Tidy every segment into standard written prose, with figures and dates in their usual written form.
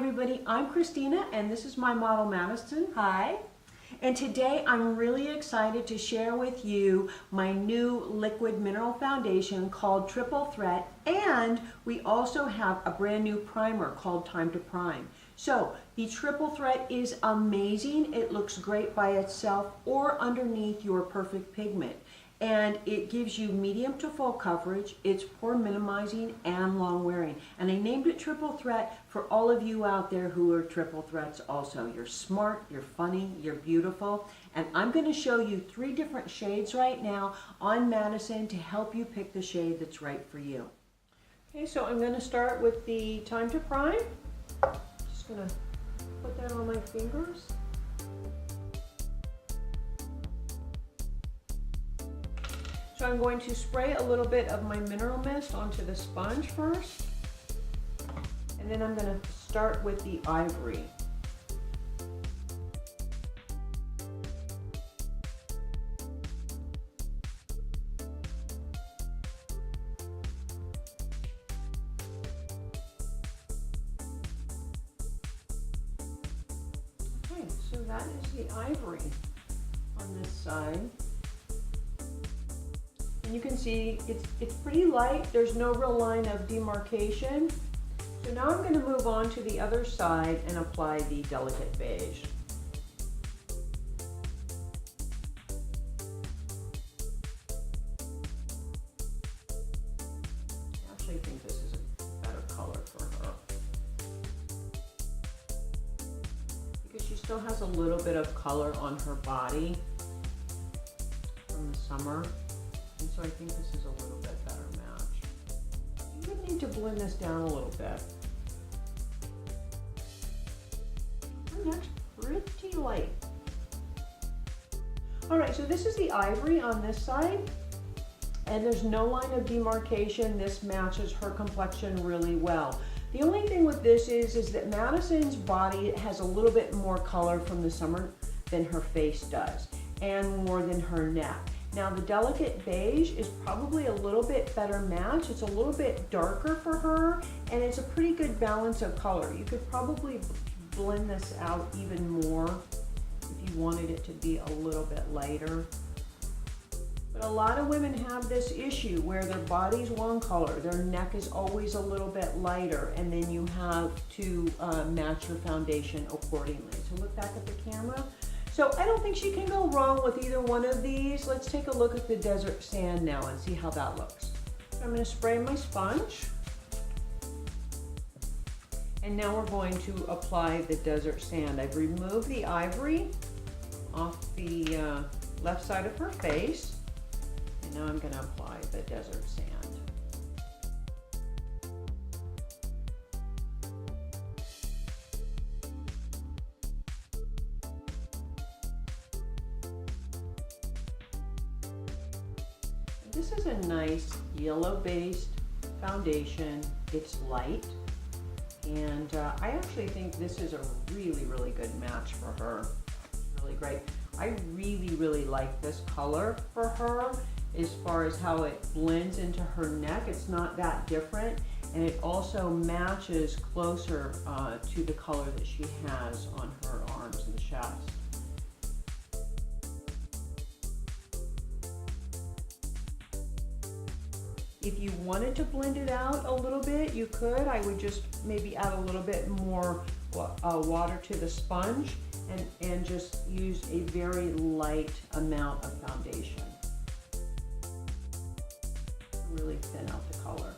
everybody, I'm Christina and this is my model Madison. Hi. And today I'm really excited to share with you my new liquid mineral foundation called Triple Threat, and we also have a brand new primer called Time to Prime. So the Triple Threat is amazing. It looks great by itself or underneath your perfect pigment. And it gives you medium to full coverage. It's pore minimizing and long wearing. And I named it Triple Threat for all of you out there who are triple threats also. You're smart, you're funny, you're beautiful. And I'm going to show you 3 different shades right now on Madison to help you pick the shade that's right for you. Okay, so I'm going to start with the Time to Prime. Just going to put that on my fingers. So I'm going to spray a little bit of my mineral mist onto the sponge first, and then I'm going to start with the Ivory. Okay, so that is the Ivory on this side. And you can see it's pretty light. There's no real line of demarcation. So now I'm going to move on to the other side and apply the delicate beige. I actually think this is a better color for her, because she still has a little bit of color on her body from the summer. And so I think this is a little bit better match. You would need to blend this down a little bit. And that's pretty light. All right, so this is the Ivory on this side, and there's no line of demarcation. This matches her complexion really well. The only thing with this is that Madison's body has a little bit more color from the summer than her face does, and more than her neck. Now the delicate beige is probably a little bit better match. It's a little bit darker for her, and it's a pretty good balance of color. You could probably blend this out even more if you wanted it to be a little bit lighter. But a lot of women have this issue where their body's one color, their neck is always a little bit lighter, and then you have to match your foundation accordingly. So look back at the camera. So I don't think she can go wrong with either one of these. Let's take a look at the desert sand now and see how that looks. So I'm going to spray my sponge. And now we're going to apply the desert sand. I've removed the Ivory off the left side of her face. And now I'm going to apply the desert sand. This is a nice yellow-based foundation. It's light, and I actually think this is a really, really good match for her. It's really great. I really like this color for her as far as how it blends into her neck. It's not that different, and it also matches closer to the color that she has on her arms and chest. If you wanted to blend it out a little bit, you could. I would just maybe add a little bit more water to the sponge and just use a very light amount of foundation. Really thin out the color.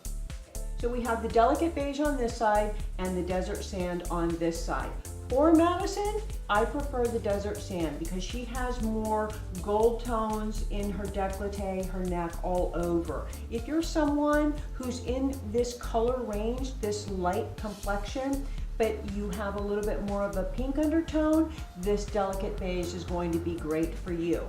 So we have the delicate beige on this side and the desert sand on this side. For Madison, I prefer the desert sand because she has more gold tones in her décolleté, her neck, all over. If you're someone who's in this color range, this light complexion, but you have a little bit more of a pink undertone, this delicate beige is going to be great for you.